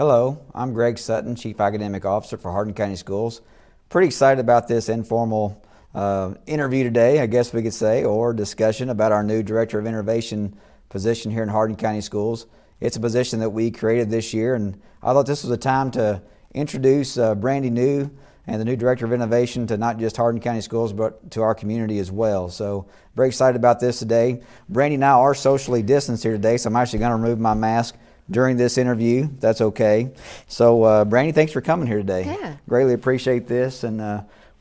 Hello, I'm Greg Sutton, Chief Academic Officer for Hardin County Schools. Pretty excited about this informal interview today, I guess we could say, or discussion about our new Director of Innovation position here in Hardin County Schools. It's a position that we created this year, and I thought this was a time to introduce Brandy New and the new Director of Innovation to not just Hardin County Schools, but to our community as well. So very excited about this today. Brandy and I are socially distanced here today, so I'm actually going to remove my mask during this interview. That's okay. So Brandy, thanks for coming here today. Yeah. Greatly appreciate this, and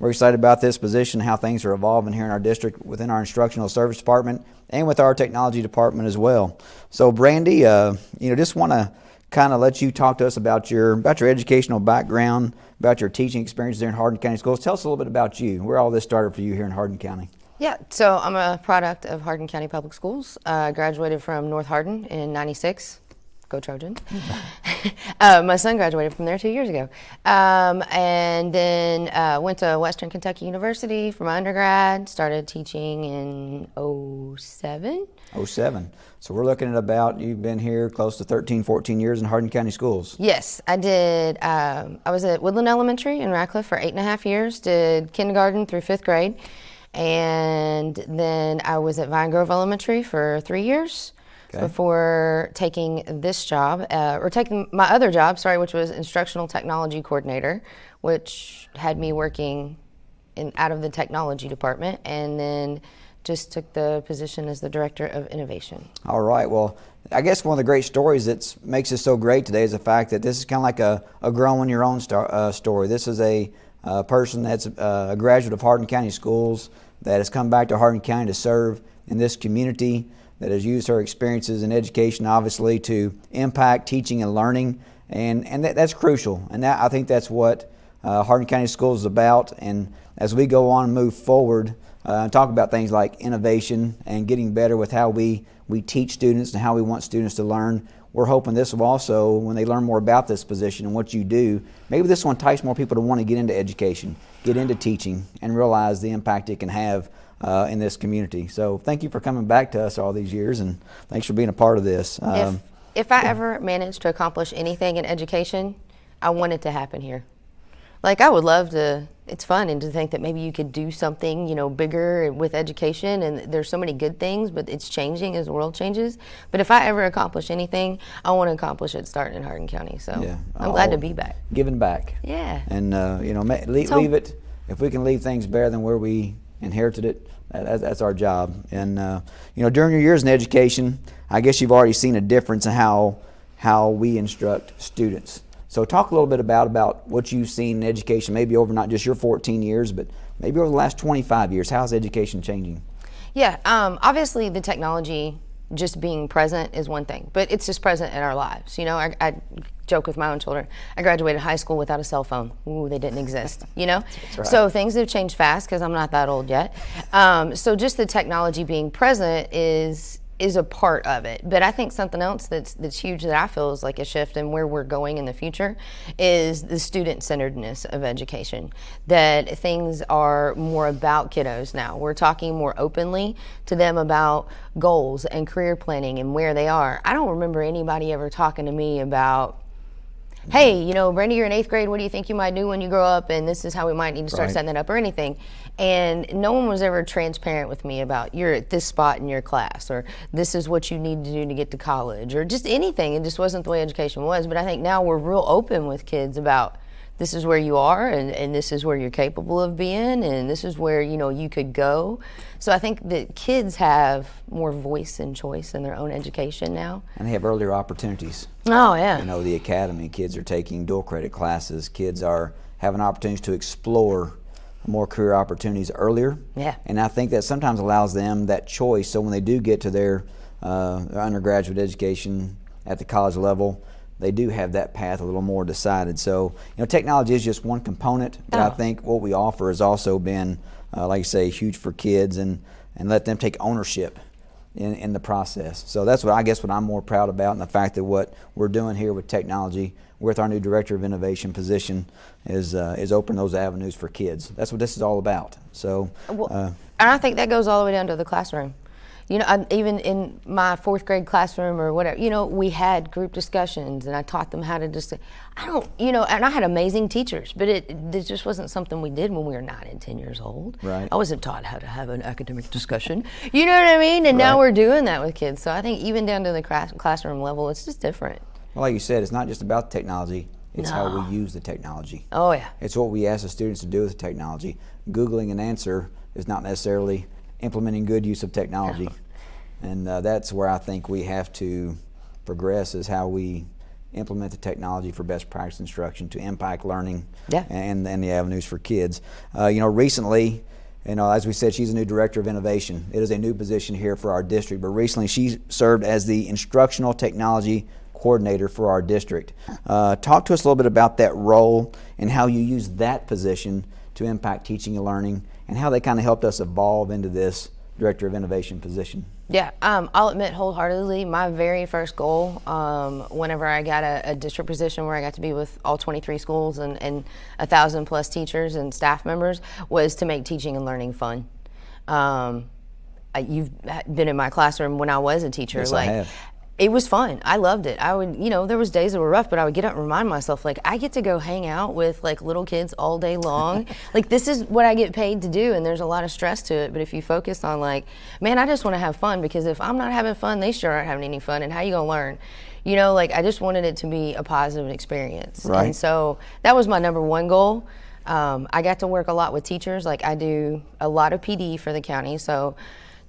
we're excited about this position, how things are evolving here in our district within our instructional service department and with our technology department as well. So Brandy, just want to kind of let you talk to us about your educational background, about your teaching experiences there in Hardin County Schools. Tell us a little bit about you, where all this started for you here in Hardin County. Yeah, so I'm a product of Hardin County Public Schools. Graduated from North Hardin in '96. Go Trojans. My son graduated from there 2 years ago. And then went to Western Kentucky University for my undergrad, started teaching in '07. '07. So we're looking at you've been here close to 13, 14 years in Hardin County Schools. Yes, I did. I was at Woodland Elementary in Radcliffe for 8.5 years, did kindergarten through 5th grade. And then I was at Vine Grove Elementary for 3 years. Okay. Before taking this job, or taking my other job, which was Instructional Technology Coordinator, which had me working out of the technology department, and then just took the position as the Director of Innovation. All right. Well, I guess one of the great stories that makes us so great today is the fact that this is kind of like a growing your own story. This is a person that's a graduate of Hardin County Schools that has come back to Hardin County to serve in this community, that has used her experiences in education, obviously, to impact teaching and learning, and that's crucial. And I think that's what Hardin County Schools is about. And as we go on and move forward and talk about things like innovation and getting better with how we teach students and how we want students to learn, we're hoping this will also, when they learn more about this position and what you do, maybe this will entice more people to want to get into education, get into teaching, and realize the impact it can have in this community. So thank you for coming back to us all these years, and thanks for being a part of this. If I ever manage to accomplish anything in education, I want it to happen here. Like, I would love to, it's fun, and to think that maybe you could do something, bigger with education, and there's so many good things, but it's changing as the world changes. But if I ever accomplish anything, I want to accomplish it starting in Hardin County. So yeah, I'm glad to be back. Giving back. Yeah. And, leave it, if we can leave things better than where we inherited it, that's our job. And during your years in education, I guess you've already seen a difference in how we instruct students. So talk a little bit about what you've seen in education, maybe over not just your 14 years, but maybe over the last 25 years. How's education changing? Yeah, obviously the technology just being present is one thing, but it's just present in our lives. I joke with my own children. I graduated high school without a cell phone. Ooh, they didn't exist, That's right. So things have changed fast because I'm not that old yet. So just the technology being present is a part of it. But I think something else that's huge that I feel is like a shift in where we're going in the future is the student-centeredness of education. That things are more about kiddos now. We're talking more openly to them about goals and career planning and where they are. I don't remember anybody ever talking to me about, hey, Brandy, you're in 8th grade. What do you think you might do when you grow up? And this is how we might need to start setting that up, or anything. And no one was ever transparent with me about, you're at this spot in your class, or this is what you need to do to get to college, or just anything. It just wasn't the way education was. But I think now we're real open with kids about, this is where you are, and this is where you're capable of being, and this is where you could go. So I think that kids have more voice and choice in their own education now. And they have earlier opportunities. Oh, yeah. The academy, kids are taking dual credit classes. Kids are having opportunities to explore more career opportunities earlier. Yeah. And I think that sometimes allows them that choice. So when they do get to their undergraduate education at the college level, they do have that path a little more decided. So, technology is just one component, but I think what we offer has also been, like you say, huge for kids, and let them take ownership in the process. So that's what I'm more proud about, and the fact that what we're doing here with technology, with our new Director of Innovation position, is open those avenues for kids. That's what this is all about. So, and I think that goes all the way down to the classroom. You know, even in my 4th grade classroom or whatever, you know, we had group discussions, and I taught them how to just, you know, and I had amazing teachers, but it just wasn't something we did when we were 9 and 10 years old. Right. I wasn't taught how to have an academic discussion. You know what I mean? And now we're doing that with kids. So I think even down to the classroom level, it's just different. Well, like you said, it's not just about the technology. It's how we use the technology. Oh, yeah. It's what we ask the students to do with the technology. Googling an answer is not necessarily implementing good use of technology. And that's where I think we have to progress, is how we implement the technology for best practice instruction to impact learning and the avenues for kids. You know, recently, you know, as we said, she's a new Director of Innovation. It is a new position here for our district, but recently she served as the Instructional Technology Coordinator for our district. Talk to us a little bit about that role and how you use that position to impact teaching and learning, and how they kind of helped us evolve into this Director of Innovation position. Yeah, I'll admit wholeheartedly, my very first goal, whenever I got a district position where I got to be with all 23 schools and 1,000 plus teachers and staff members, was to make teaching and learning fun. You've been in my classroom when I was a teacher. Yes, I have. It was fun. I loved it. I would, you know, there was days that were rough, but I would get up and remind myself, like, I get to go hang out with like little kids all day long. Like, this is what I get paid to do, and there's a lot of stress to it. But if you focus on, like, man, I just want to have fun, because if I'm not having fun, they sure aren't having any fun. And how you gonna learn? You know, like, I just wanted it to be a positive experience. Right. And so that was my number one goal. I got to work a lot with teachers. Like, I do a lot of PD for the county, so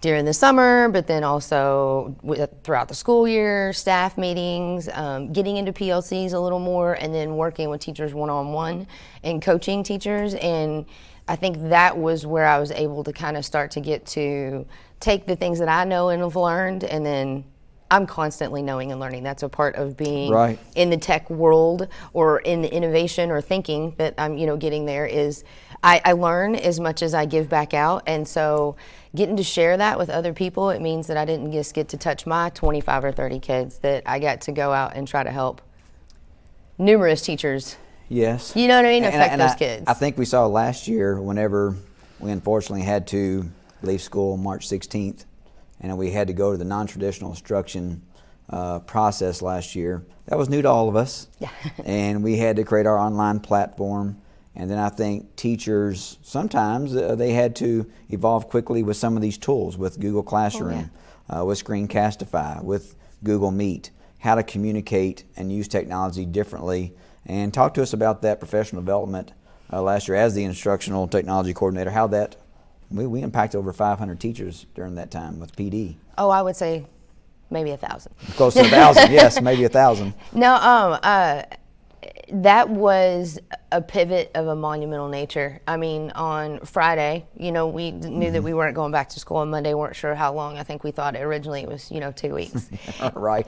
during the summer, but then also throughout the school year, staff meetings, getting into PLCs a little more, and then working with teachers one-on-one and coaching teachers. And I think that was where I was able to kind of start to get to take the things that I know and have learned, and then I'm constantly knowing and learning. That's a part of being in the tech world, or in the innovation or thinking that I'm, you know, getting there, is I learn as much as I give back out. And so getting to share that with other people, it means that I didn't just get to touch my 25 or 30 kids, that I got to go out and try to help numerous teachers. Yes. You know what I mean? Affect those kids. I think we saw last year, whenever we unfortunately had to leave school March 16th, and we had to go to the non-traditional instruction process last year. That was new to all of us. Yeah. And we had to create our online platform. And then I think teachers, sometimes they had to evolve quickly with some of these tools, with Google Classroom, with Screencastify, with Google Meet, how to communicate and use technology differently. And talk to us about that professional development last year as the Instructional Technology Coordinator, how that, we impacted over 500 teachers during that time with PD. Oh, I would say maybe 1,000. Close to 1,000, yes, maybe 1,000. No, that was a pivot of a monumental nature. I mean, on Friday, you know, we knew that we weren't going back to school on Monday, weren't sure how long. I think we thought originally it was, 2 weeks. Right.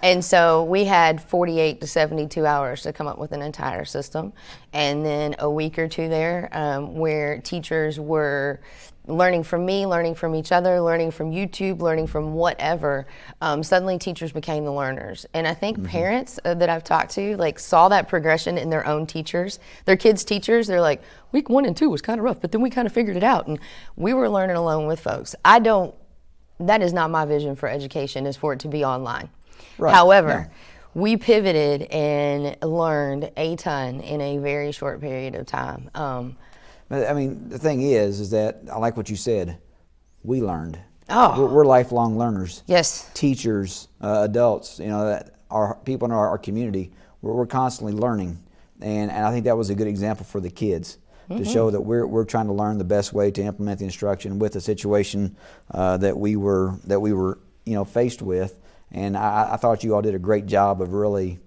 And so we had 48 to 72 hours to come up with an entire system. And then a week or two there where teachers were learning from me, learning from each other, learning from YouTube, learning from whatever. Suddenly teachers became the learners. And I think parents that I've talked to, like, saw that progression in their own teachers, their kids' teachers. They're like, week 1 and 2 was kind of rough, but then we kind of figured it out. And we were learning along with folks. That is not my vision for education, is for it to be online. Right. However, we pivoted and learned a ton in a very short period of time. I mean, the thing is that I like what you said. We learned. Oh, we're lifelong learners. Yes. Teachers, adults, that our people in our community, we're constantly learning, and I think that was a good example for the kids to show that we're trying to learn the best way to implement the instruction with the situation that we were faced with, and I thought you all did a great job of really.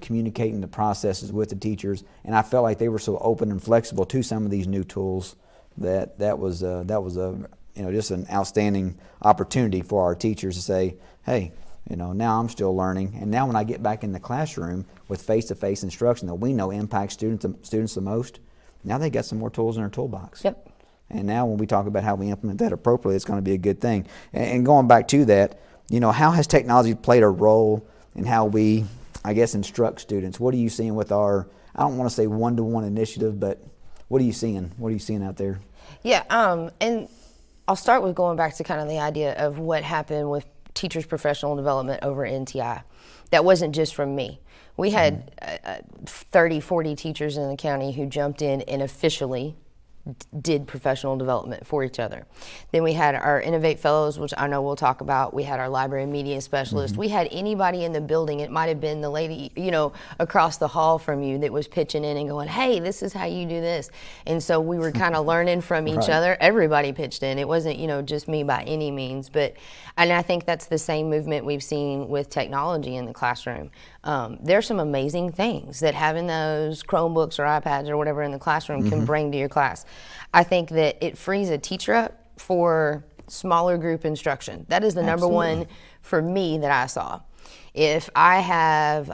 Communicating the processes with the teachers, and I felt like they were so open and flexible to some of these new tools that was just an outstanding opportunity for our teachers to say, hey, now I'm still learning, and now when I get back in the classroom with face-to-face instruction that we know impacts students the most, now they got some more tools in their toolbox. Yep. And now when we talk about how we implement that appropriately, it's going to be a good thing. And going back to that, how has technology played a role in how we, I guess, instruct students? What are you seeing with our, I don't want to say one-to-one initiative, but what are you seeing? What are you seeing out there? Yeah, and I'll start with going back to kind of the idea of what happened with teachers' professional development over at NTI. That wasn't just from me. We had 30, 40 teachers in the county who jumped in and officially did professional development for each other. Then we had our Innovate Fellows, which I know we'll talk about. We had our library and media specialist. We had anybody in the building. It might have been the lady, across the hall from you that was pitching in and going, hey, this is how you do this. And so we were kind of learning from each other. Everybody pitched in. It wasn't, just me by any means. And I think that's the same movement we've seen with technology in the classroom. There's some amazing things that having those Chromebooks or iPads or whatever in the classroom can bring to your class. I think that it frees a teacher up for smaller group instruction. That is the number one for me that I saw. If I have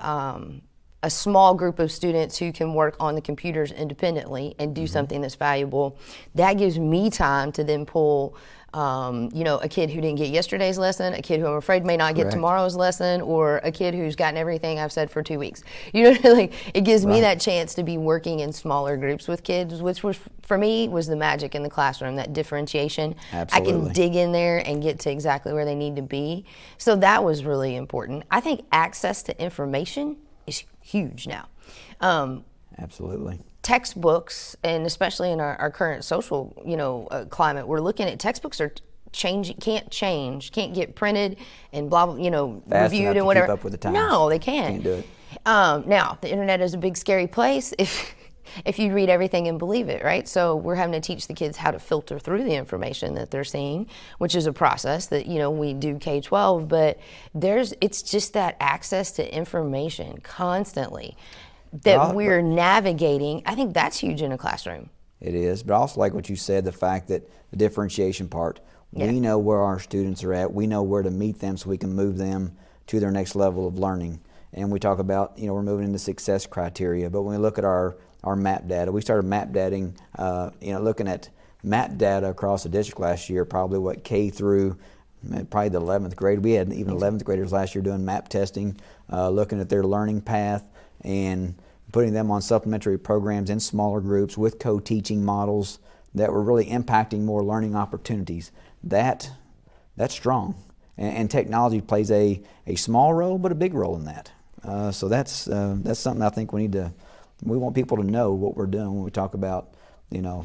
a small group of students who can work on the computers independently and do something that's valuable, that gives me time to then pull a kid who didn't get yesterday's lesson, a kid who I'm afraid may not get tomorrow's lesson, or a kid who's gotten everything I've said for 2 weeks. It gives me that chance to be working in smaller groups with kids, which was, for me, was the magic in the classroom, that differentiation. Absolutely. I can dig in there and get to exactly where they need to be. So that was really important. I think access to information is huge now. Absolutely. Textbooks, and especially in our current social, climate, we're looking at textbooks are can't get printed and blah, Fast reviewed and whatever. Keep up with the times. No, they can't. Can't do it. Now, the internet is a big, scary place if you read everything and believe it, right? So we're having to teach the kids how to filter through the information that they're seeing, which is a process that, we do K-12, but it's just that access to information constantly that we're navigating. I think that's huge in a classroom. It is, but I also like what you said, the fact that the differentiation part. Yeah. We know where our students are at. We know where to meet them so we can move them to their next level of learning. And we talk about, we're moving into success criteria, but when we look at our map data, we started map dating, looking at map data across the district last year, probably K through probably the 11th grade. We had even 11th graders last year doing map testing, looking at their learning path and putting them on supplementary programs in smaller groups with co-teaching models that were really impacting more learning opportunities. That's strong. And technology plays a small role, but a big role in that. So that's something I think we want people to know what we're doing when we talk about,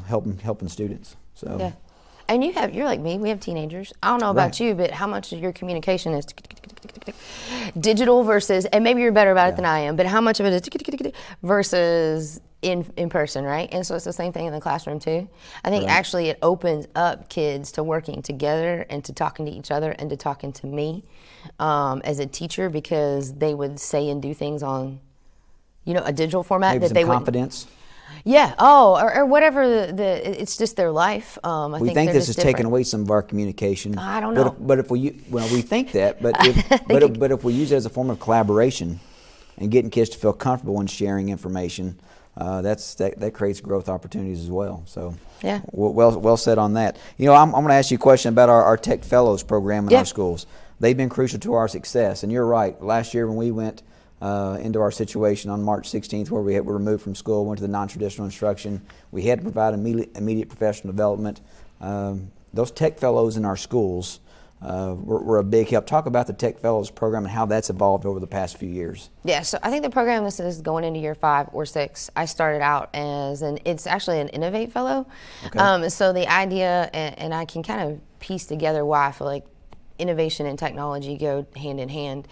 helping students. So. Yeah. And you're like me, we have teenagers. I don't know about you, but how much of your communication is digital versus, and maybe you're better about it than I am, but how much of it is versus in person, right? And so it's the same thing in the classroom too. I think actually it opens up kids to working together and to talking to each other and to talking to me as a teacher, because they would say and do things on, a digital format maybe that they would. Confidence. Yeah. Oh, or whatever. It's just their life. We think this is taking away some of our communication. I don't know. But if we think that. But if we use it as a form of collaboration and getting kids to feel comfortable in sharing information, that creates growth opportunities as well. So yeah. Well said on that. I'm going to ask you a question about our Tech Fellows program in our schools. They've been crucial to our success. And you're right. Last year when we went into our situation on March 16th, where we were removed from school, went to the non-traditional instruction. We had to provide immediate professional development. Those Tech Fellows in our schools were a big help. Talk about the Tech Fellows program and how that's evolved over the past few years. Yeah, so I think the program, this is going into year 5 or 6. I started out as it's actually an Innovate Fellow. Okay. So the idea, and I can kind of piece together why I feel like innovation and technology go hand in hand.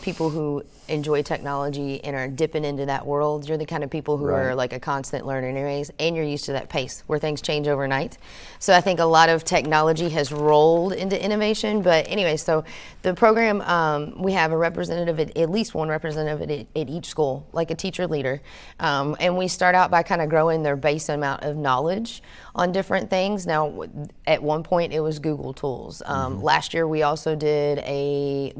People who enjoy technology and are dipping into that world, you're the kind of people who are like a constant learner anyways, and you're used to that pace where things change overnight. So I think a lot of technology has rolled into innovation. But anyway, so the program, we have a representative, at least one representative at each school, like a teacher leader. And we start out by kind of growing their base amount of knowledge on different things. Now, at one point it was Google tools. Last year we also did a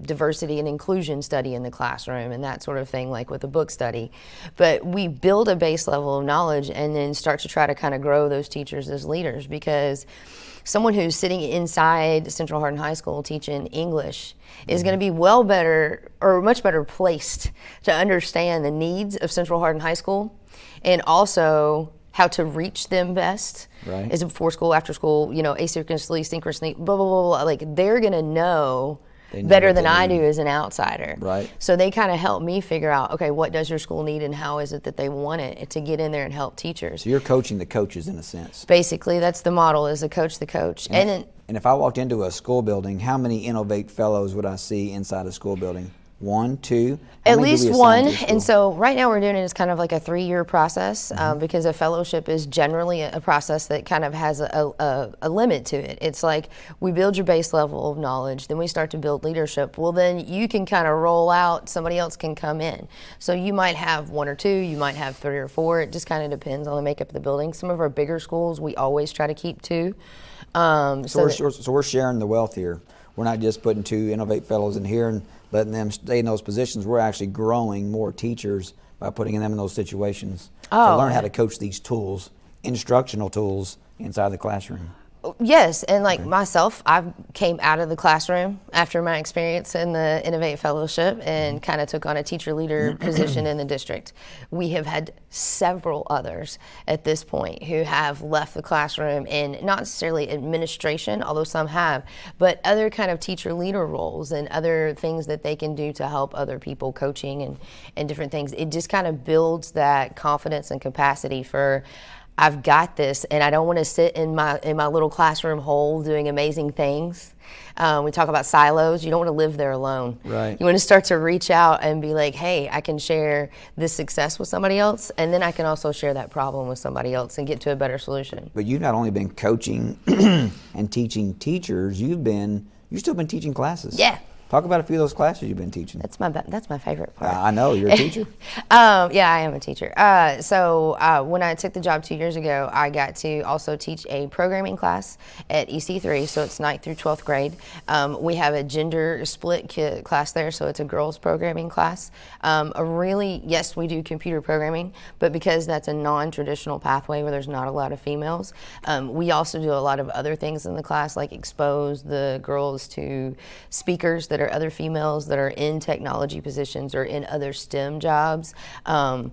diversity and inclusion study in the classroom and that sort of thing, like with a book study. But we build a base level of knowledge and then start to try to kind of grow those teachers as leaders, because someone who's sitting inside Central Hardin High School teaching English is going to be much better placed to understand the needs of Central Hardin High School, and also how to reach them best. Right. Is it before school, after school, asynchronously, synchronously, blah, blah, blah, blah. Like, they're going to know better than I do as an outsider. Right. So they kind of help me figure out, okay, what does your school need and how is it that they want it to get in there and help teachers. So you're coaching the coaches in a sense. Basically, that's the model, is a coach the coach. And if I walked into a school building, how many Innovate Fellows would I see inside a school building? 1, 2? At least one. And so right now we're doing it as kind of like a 3-year process, because a fellowship is generally a process that kind of has a limit to it. It's like we build your base level of knowledge, then we start to build leadership. Well, then you can kind of roll out, somebody else can come in. So you might have 1 or 2, you might have 3 or 4. It just kind of depends on the makeup of the building. Some of our bigger schools, we always try to keep 2. So we're sharing the wealth here. We're not just putting 2 Innovate Fellows in here and letting them stay in those positions. We're actually growing more teachers by putting them in those situations to learn how to coach these tools, instructional tools, inside the classroom. Yes, and like myself, I came out of the classroom after my experience in the Innovate Fellowship and kind of took on a teacher leader position in the district. We have had several others at this point who have left the classroom in not necessarily administration, although some have, but other kind of teacher leader roles and other things that they can do to help other people, coaching and different things. It just kind of builds that confidence and capacity for, I've got this, and I don't want to sit in my little classroom hole doing amazing things. We talk about silos. You don't want to live there alone. Right. You want to start to reach out and be like, hey, I can share this success with somebody else, and then I can also share that problem with somebody else and get to a better solution. But you've not only been coaching and teaching teachers, you've still been teaching classes. Yeah. Talk about a few of those classes you've been teaching. That's my favorite part. I know, you're a teacher. Yeah, I am a teacher. So when I took the job 2 years ago, I got to also teach a programming class at EC3, so it's 9th through 12th grade. We have a gender split class there, so it's a girls programming class. Yes, we do computer programming, but because that's a non-traditional pathway where there's not a lot of females, we also do a lot of other things in the class, like expose the girls to speakers that are other females that are in technology positions or in other STEM jobs. And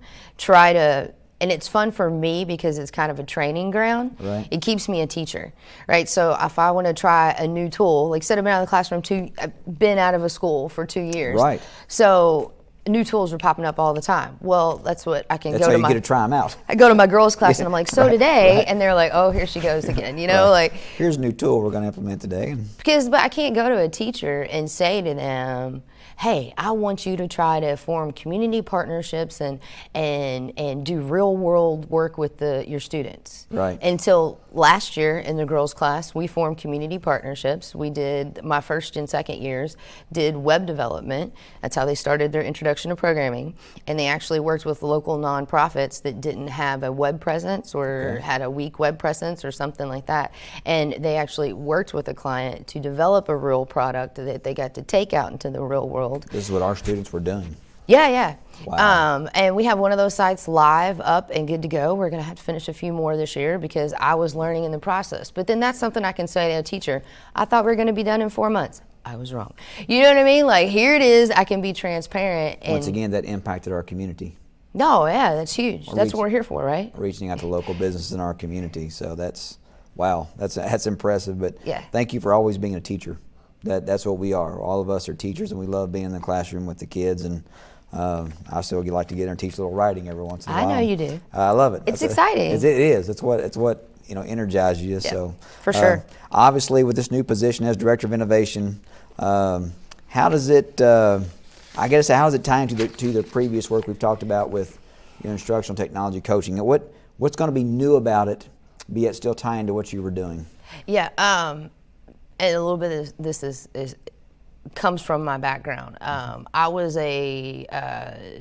it's fun for me because it's kind of a training ground. Right. It keeps me a teacher, right? So if I want to try a new tool, like instead of being out of the classroom, I've been out of a school for 2 years. Right. So new tools are popping up all the time. Well, that's what I can That's go how to you get to try them out. I go to my girls' class and I'm like, so Right, today, right. and they're like, oh, here she goes again, Right. like. Here's a new tool we're going to implement today. But I can't go to a teacher and say to them, hey, I want you to try to form community partnerships and do real world work with your students. Right. Until last year in the girls' class, we formed community partnerships. We did, my first and second years, did web development. That's how they started their introduction to programming. And they actually worked with local nonprofits that didn't have a web presence or had a weak web presence or something like that. And they actually worked with a client to develop a real product that they got to take out into the real world. This is what our students were doing. Yeah. Wow. And we have one of those sites live, up, and good to go. We're going to have to finish a few more this year because I was learning in the process. But then that's something I can say to a teacher. I thought we were going to be done in 4 months. I was wrong. You know what I mean? Like, here it is. I can be transparent. And Once again, that impacted our community. No, yeah, that's huge. That's what we're here for, right? Reaching out to local businesses in our community. So wow, that's impressive. But yeah. Thank you for always being a teacher. That's what we are. All of us are teachers, and we love being in the classroom with the kids. And I still like to get in and teach a little writing every once in a while. I know you do. I love it. It's exciting. It is. It's what energizes you. Yeah, so for sure. Obviously, with this new position as Director of Innovation, how does it? How does it tie into the previous work we've talked about with instructional technology coaching? What's going to be new about it, be yet still tying to what you were doing? Yeah. And a little bit of this comes from my background. I was a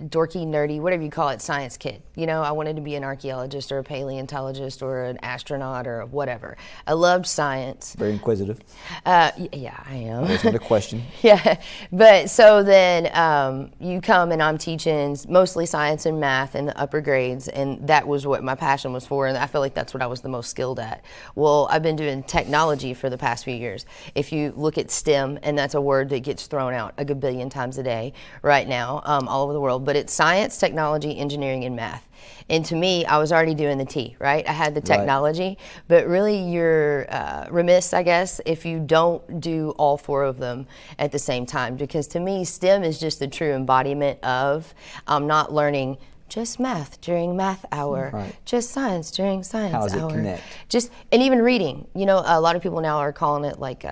dorky, nerdy, whatever you call it, science kid. I wanted to be an archaeologist or a paleontologist or an astronaut or whatever. I loved science. Very inquisitive. Yeah, I am. That's not a question. Yeah, but so then you come and I'm teaching mostly science and math in the upper grades, and that was what my passion was for, and I feel like that's what I was the most skilled at. Well, I've been doing technology for the past few years. If you look at STEM, and that's a word that gets thrown out a gabillion times a day right now, all over the world. But it's science, technology, engineering, and math. And to me, I was already doing the T, right? I had the technology, but really you're remiss, I guess, if you don't do all four of them at the same time. Because to me, STEM is just the true embodiment of not learning just math during math hour, just science during science hour. How does it connect? And even reading. You know, a lot of people now are calling it like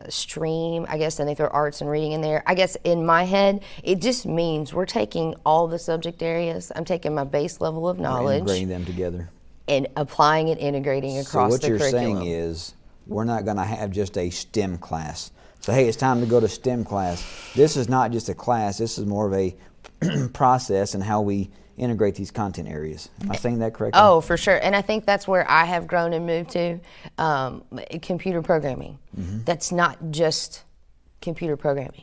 stream, I guess, and they throw arts and reading in there. I guess in my head, it just means we're taking all the subject areas. I'm taking my base level of knowledge. Integrating them together. And applying it, integrating across the curriculum. So what you're saying is, we're not going to have just a STEM class. So hey, it's time to go to STEM class. This is not just a class, this is more of a process and how we integrate these content areas. Am I saying that correctly? Oh, for sure. And I think that's where I have grown and moved to, computer programming. That's not just computer programming.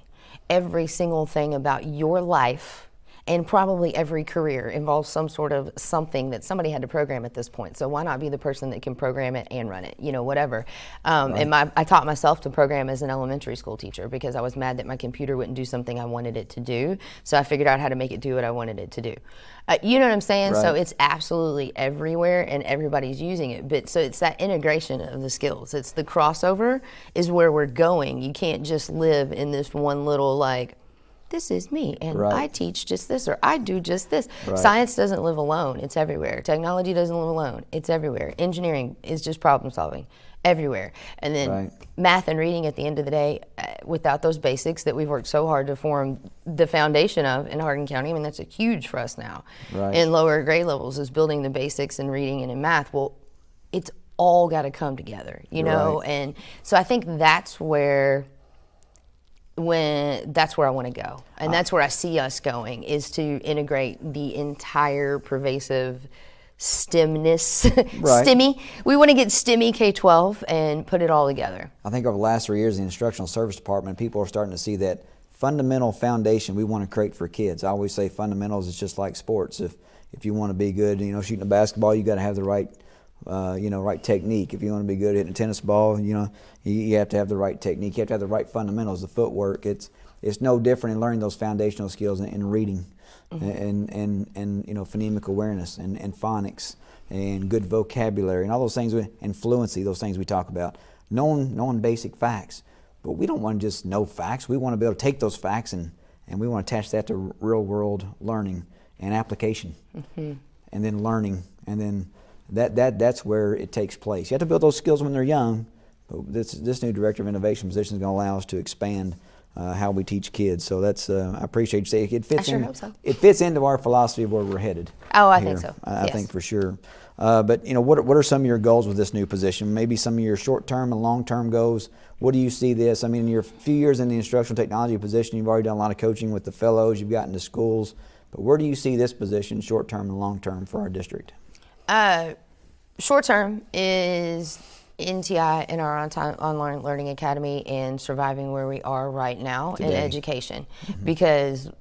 Every single thing about your life and probably every career involves some sort of something that somebody had to program at this point. So why not be the person that can program it and run it, you know, whatever. And I taught myself to program as an elementary school teacher because I was mad that my computer wouldn't do something I wanted it to do. So I figured out how to make it do what I wanted it to do. You know what I'm saying? So it's absolutely everywhere and everybody's using it. But so it's that integration of the skills. It's the crossover is where we're going. You can't just live in this one little like, this is me, and I teach just this, or I do just this. Science doesn't live alone. It's everywhere. Technology doesn't live alone. It's everywhere. Engineering is just problem solving everywhere. And then math and reading at the end of the day, without those basics that we've worked so hard to form the foundation of in Hardin County, I mean, that's a huge for us now. In lower grade levels is building the basics in reading and in math. Well, it's all got to come together, you know? And so I think that's where I want to go, and that's where I see us going, is to integrate the entire pervasive STEMness, STEMmy. We want to get STEMmy K-12 and put it all together. I think over the last 3 years in the Instructional Service Department, people are starting to see that fundamental foundation we want to create for kids. I always say fundamentals is just like sports. If you want to be good, you know, shooting a basketball, you got to have the right right technique. If you want to be good hitting a tennis ball, you know, you have to have the right technique. You have to have the right fundamentals, the footwork. It's no different in learning those foundational skills in reading and you know, phonemic awareness and phonics and good vocabulary and all those things, and fluency, those things we talk about. Knowing basic facts. But we don't want to just know facts. We want to be able to take those facts and we want to attach that to real world learning and application. And then learning, and then that's where it takes place. You have to build those skills when they're young, but this new Director of Innovation position is going to allow us to expand how we teach kids. So that's I appreciate you saying it fits in. Hope so. It fits into our philosophy of where we're headed. Oh, I think so. I think for sure. But you know, what are some of your goals with this new position? Maybe some of your short-term and long-term goals. What do you see this? I mean, in your few years in the instructional technology position, you've already done a lot of coaching with the fellows. You've gotten to schools. But where do you see this position, short-term and long-term, for our district? Short-term is NTI in our online learning academy and surviving where we are right now in education, because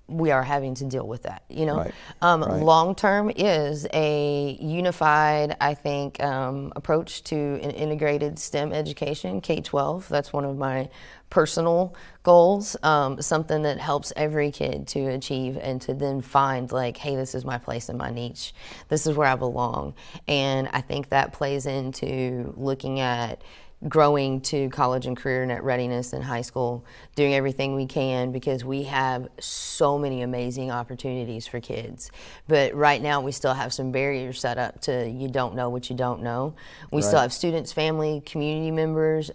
we are having to deal with that, you know. Long-term is a unified, I think, approach to an integrated STEM education, K-12. That's one of my personal goals, something that helps every kid to achieve and to then find like, hey, this is my place and my niche. This is where I belong. And I think that plays into looking at growing to college and career net readiness in high school, doing everything we can, because we have so many amazing opportunities for kids. But right now we still have some barriers set up to you don't know what you don't know. We still have students, family, community members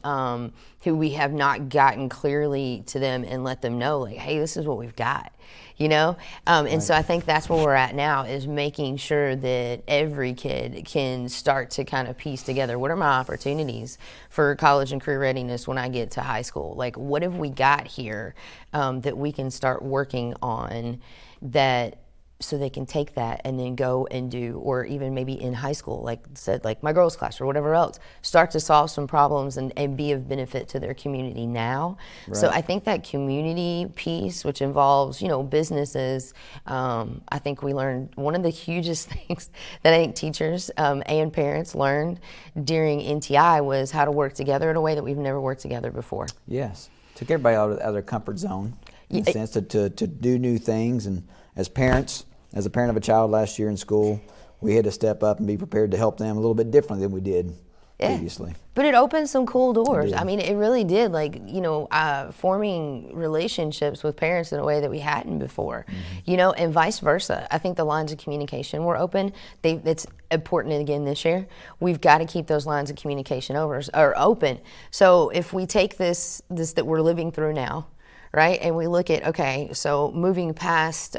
who we have not gotten clearly to them and let them know, like, hey, this is what we've got. You know, and so I think that's where we're at now, is making sure that every kid can start to kind of piece together, what are my opportunities for college and career readiness when I get to high school? Like, what have we got here that we can start working on, that so they can take that and then go and do, or even maybe in high school, like said, like my girls class or whatever else, start to solve some problems and be of benefit to their community now. So I think that community piece, which involves, you know, businesses, I think we learned one of the hugest things that I think teachers and parents learned during NTI was how to work together in a way that we've never worked together before. Yes. Took everybody out of their comfort zone, in a sense, to do new things. And as parents, as a parent of a child last year in school, we had to step up and be prepared to help them a little bit differently than we did previously. But it opened some cool doors. I mean, it really did. Like, you know, forming relationships with parents in a way that we hadn't before, you know, and vice versa. I think the lines of communication were open. It's important again this year. We've got to keep those lines of communication open. So if we take this that we're living through now, right, and we look at, okay, so moving past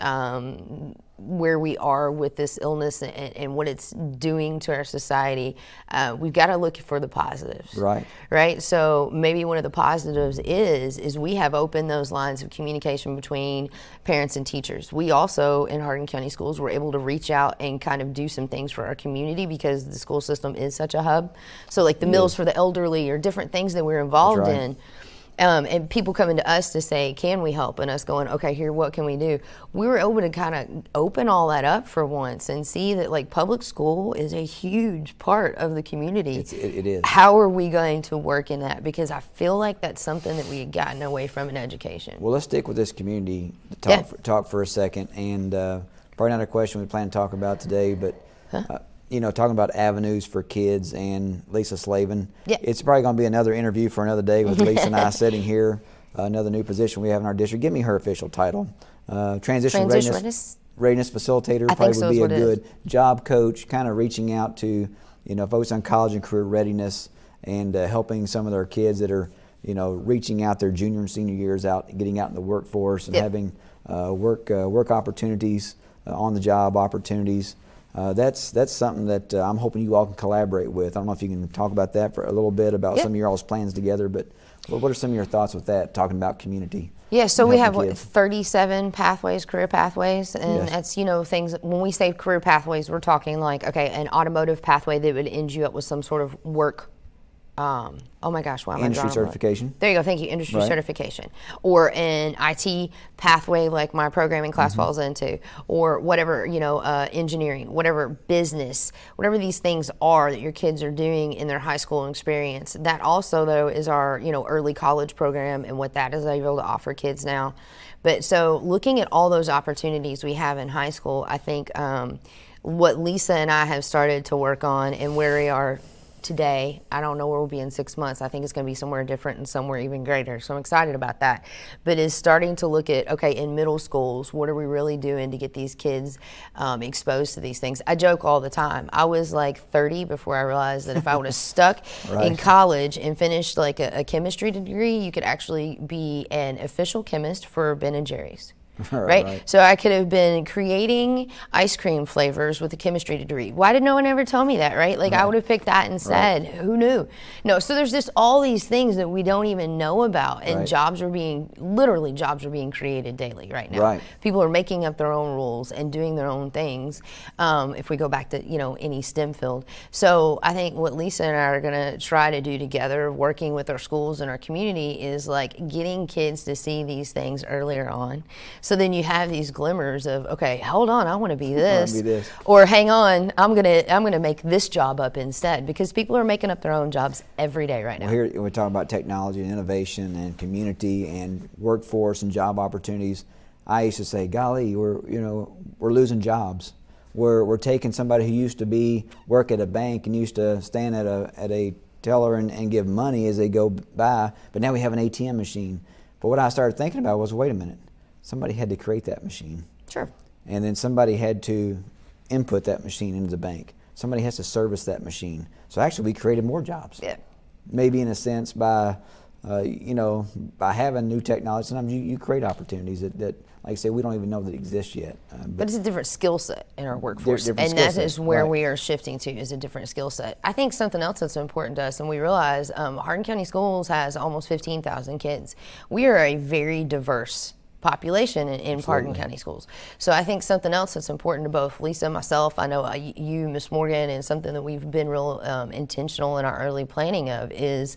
where we are with this illness and what it's doing to our society, we've got to look for the positives. Right. So maybe one of the positives is we have opened those lines of communication between parents and teachers. We also, in Hardin County Schools, were able to reach out and kind of do some things for our community because the school system is such a hub. So like the meals for the elderly or different things that we're involved in. And people coming to us to say, can we help? And us going, okay, here, what can we do? We were able to kind of open all that up for once and see that, like, public school is a huge part of the community. It is. How are we going to work in that? Because I feel like that's something that we had gotten away from in education. Well, let's stick with this community to talk for a second. And probably not a question we plan to talk about today, but you know, talking about avenues for kids and Lisa Slavin. It's probably going to be another interview for another day with Lisa and I sitting here, another new position we have in our district. Give me her official title. Transition readiness facilitator probably would be a good job coach, kind of reaching out to, you know, focus on college and career readiness and helping some of their kids that are, you know, reaching out their junior and senior years out, getting out in the workforce and having work opportunities, on the job opportunities. That's something that I'm hoping you all can collaborate with. I don't know if you can talk about that for a little bit about some of your all's plans together, but what are some of your thoughts with that, talking about community? Yeah, so we have 37 pathways, career pathways, and that's, you know, things, when we say career pathways, we're talking like, okay, an automotive pathway that would end you up with some sort of work, oh my gosh, why am I industry certification. There you go, thank you, industry certification. Or an IT pathway like my programming class falls into, or whatever, you know, engineering, whatever business, whatever these things are that your kids are doing in their high school experience. That also, though, is our, you know, early college program and what that is able to offer kids now. But so looking at all those opportunities we have in high school, I think what Lisa and I have started to work on and where we are today, I don't know where we'll be in 6 months. I think it's going to be somewhere different and somewhere even greater. So I'm excited about that. But is starting to look at, okay, in middle schools, what are we really doing to get these kids exposed to these things? I joke all the time. I was like 30 before I realized that if I would have stuck in college and finished like a chemistry degree, you could actually be an official chemist for Ben & Jerry's. Right? So I could have been creating ice cream flavors with a chemistry degree. Why did no one ever tell me that, right? Like I would have picked that instead. Who knew? No, so there's just all these things that we don't even know about, and literally jobs are being created daily right now. People are making up their own rules and doing their own things, if we go back to, you know, any STEM field. So I think what Lisa and I are going to try to do together, working with our schools and our community, is like getting kids to see these things earlier on. So then you have these glimmers of, okay, hold on, I want to be this. Or hang on, I'm gonna make this job up instead, because people are making up their own jobs every day right now. Well, here we're talking about technology and innovation and community and workforce and job opportunities. I used to say, golly, we're losing jobs. We're taking somebody who used to work at a bank and used to stand at a teller and give money as they go by, but now we have an ATM machine. But what I started thinking about was, wait a minute. Somebody had to create that machine. And then somebody had to input that machine into the bank. Somebody has to service that machine. So actually we created more jobs. Maybe in a sense by having new technology, sometimes you create opportunities that, like I say, we don't even know that exist yet. But it's a different skill set in our workforce. And that is where we are shifting to, is a different skill set. I think something else that's important to us, and we realize Hardin County Schools has almost 15,000 kids. We are a very diverse population in Hardin County Schools. So I think something else that's important to both Lisa and myself, I know you, Ms. Morgan, and something that we've been real intentional in our early planning of is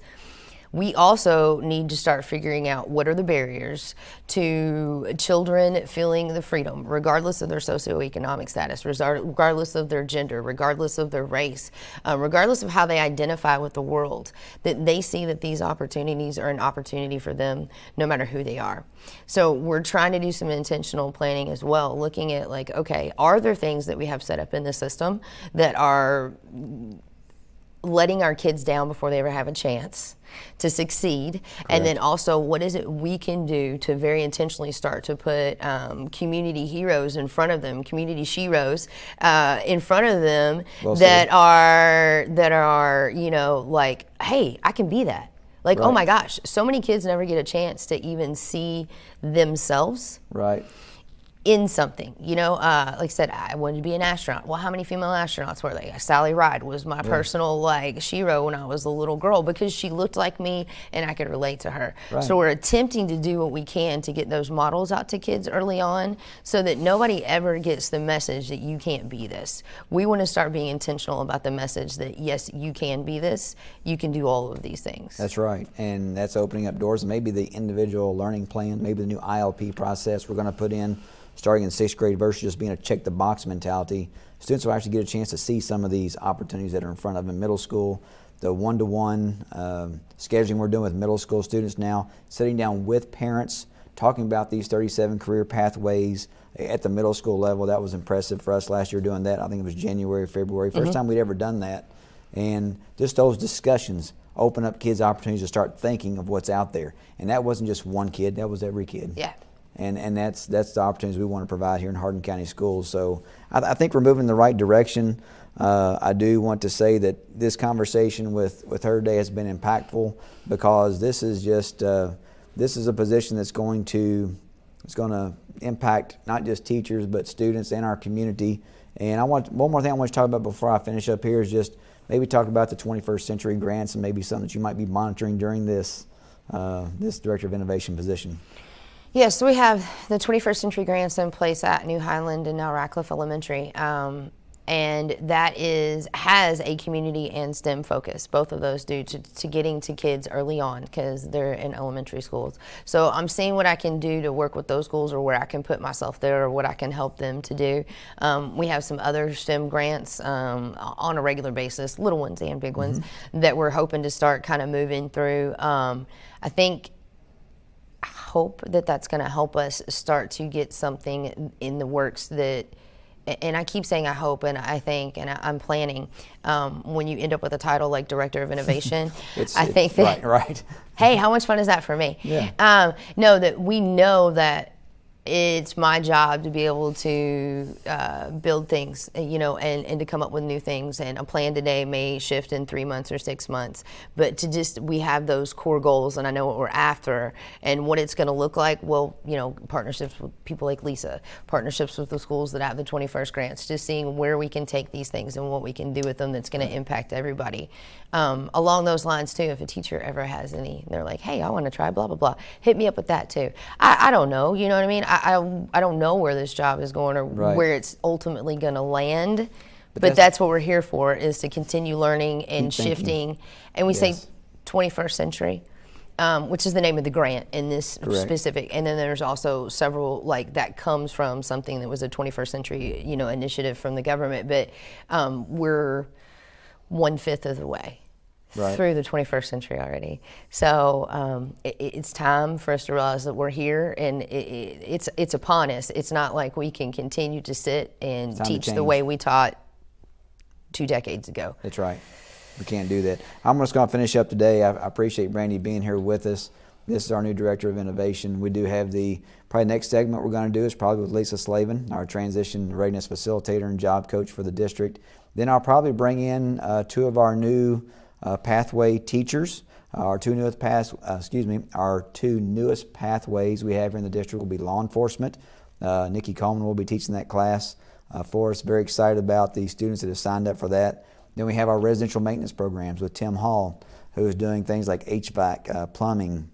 we also need to start figuring out what are the barriers to children feeling the freedom, regardless of their socioeconomic status, regardless of their gender, regardless of their race, regardless of how they identify with the world, that they see that these opportunities are an opportunity for them no matter who they are. So we're trying to do some intentional planning as well, looking at like, okay, are there things that we have set up in the system that are letting our kids down before they ever have a chance to succeed? Correct. And then also, what is it we can do to very intentionally start to put community heroes in front of them, community sheroes in front of them, well, that are you know, like, hey, I can be that. Like, right. Oh my gosh, so many kids never get a chance to even see themselves. Right. In something, you know, like I said, I wanted to be an astronaut. Well, how many female astronauts were they? Sally Ride was my personal like shero when I was a little girl, because she looked like me and I could relate to her. Right. So we're attempting to do what we can to get those models out to kids early on, so that nobody ever gets the message that you can't be this. We want to start being intentional about the message that yes, you can be this. You can do all of these things. That's right, and that's opening up doors. Maybe the individual learning plan, maybe the new ILP process we're going to put in, starting in 6th grade versus just being a check-the-box mentality. Students will actually get a chance to see some of these opportunities that are in front of them in middle school. The one-to-one scheduling we're doing with middle school students now, sitting down with parents, talking about these 37 career pathways at the middle school level. That was impressive for us last year doing that. I think it was January, February, first time we'd ever done that. And just those discussions open up kids' opportunities to start thinking of what's out there. And that wasn't just one kid, that was every kid. Yeah. And that's the opportunities we want to provide here in Hardin County Schools. So I think we're moving in the right direction. I do want to say that this conversation with her today has been impactful, because this is just this is a position that's going to impact not just teachers but students and our community. And I want one more thing I want to talk about before I finish up here is just maybe talk about the 21st Century Grants and maybe something that you might be monitoring during this this Director of Innovation position. Yes, so we have the 21st Century Grants in place at New Highland and now Ratcliffe Elementary, and that has a community and STEM focus. Both of those do to getting to kids early on, because they're in elementary schools. So I'm seeing what I can do to work with those schools, or where I can put myself there, or what I can help them to do. We have some other STEM grants on a regular basis, little ones and big ones, that we're hoping to start kind of moving through. I hope that that's going to help us start to get something in the works that, and I keep saying I hope and I think and I'm planning, when you end up with a title like Director of Innovation, I think that, right. Hey, how much fun is that for me? Yeah. No, that we know that it's my job to be able to build things, you know, and to come up with new things. And a plan today may shift in 3 months or 6 months, but we have those core goals, and I know what we're after and what it's going to look like. Well, you know, partnerships with people like Lisa, partnerships with the schools that have the 21st grants, just seeing where we can take these things and what we can do with them that's going to impact everybody. Along those lines too, if a teacher ever has any, they're like, hey, I want to try blah, blah, blah, hit me up with that too. I don't know, you know what I mean? I don't know where this job is going, or where it's ultimately going to land, but that's what we're here for, is to continue learning and shifting. And we say 21st century, which is the name of the grant in this specific. And then there's also several like that comes from something that was a 21st century, you know, initiative from the government. But we're 1/5 of the way through the 21st century already. So it's time for us to realize that we're here, and it's upon us. It's not like we can continue to sit and teach the way we taught 2 decades ago. That's right. We can't do that. I'm just going to finish up today. I appreciate Brandy being here with us. This is our new Director of Innovation. We do have probably next segment we're going to do is probably with Lisa Slavin, our Transition Readiness Facilitator and Job Coach for the district. Then I'll probably bring in 2 of our new pathway teachers. Our two newest pathways we have here in the district will be law enforcement. Nikki Coleman will be teaching that class for us. Very excited about the students that have signed up for that. Then we have our residential maintenance programs with Tim Hall, who is doing things like HVAC, plumbing,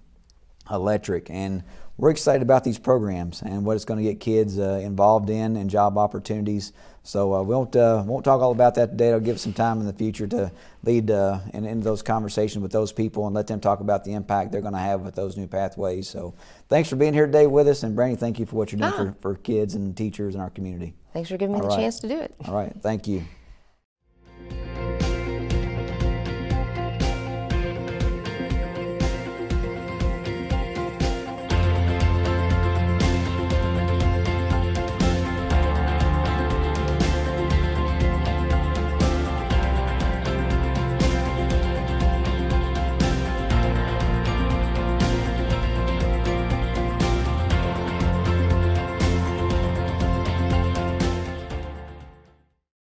electric, and we're excited about these programs and what it's going to get kids involved in and job opportunities So we won't talk all about that today. It'll give some time in the future to lead into those conversations with those people and let them talk about the impact they're going to have with those new pathways. So thanks for being here today with us. And Brandy, thank you for what you're doing for kids and teachers in our community. Thanks for giving me the chance to do it. All right. Thank you.